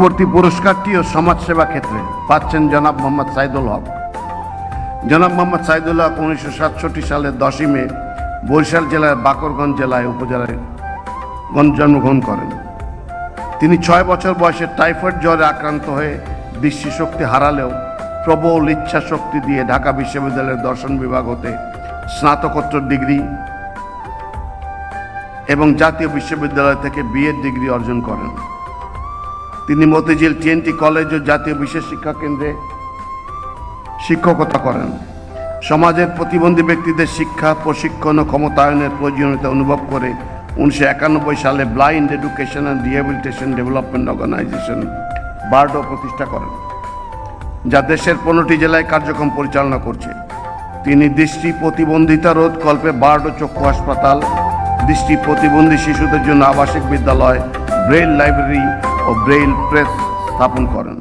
পরবর্তী পুরস্কারটিও সমাজসেবা ক্ষেত্রে পাচ্ছেন জনাব মোহাম্মদ সাইদুল হক। জনাব মোহাম্মদ সাইদুল হক 1967 সালের 10ই মে বরিশাল জেলার বাকরগঞ্জ উপজেলায় জন্মগ্রহণ করেন। তিনি 6 বছর বয়সে টাইফয়েড জ্বরে আক্রান্ত হয়ে দৃষ্টিশক্তি হারালেও প্রবল ইচ্ছা শক্তি দিয়ে ঢাকা বিশ্ববিদ্যালয়ের দর্শন বিভাগ হতে স্নাতকোত্তর ডিগ্রি এবং জাতীয় বিশ্ববিদ্যালয় থেকে বিএড ডিগ্রি অর্জন করেন। তিনি মতিঝিল টিএনটি কলেজ ও জাতীয় বিশেষ শিক্ষা কেন্দ্রে শিক্ষকতা করেন। সমাজের প্রতিবন্ধী ব্যক্তিদের শিক্ষা, প্রশিক্ষণ ও ক্ষমতায়নের প্রয়োজনীয়তা অনুভব করে 1991 সালে blind education and rehabilitation development organisation BARDO প্রতিষ্ঠা করেন, যা দেশের 15টি জেলায় কার্যক্রম পরিচালনা করছে। তিনি দৃষ্টি প্রতিবন্ধিতা রোধ কল্পে বারডো চক্ষু হাসপাতাল, দৃষ্টি প্রতিবন্ধী শিশুদের জন্য আবাসিক বিদ্যালয়, ব্রেইল লাইব্রেরি ও ব্রেইল প্রেস স্থাপন করেন।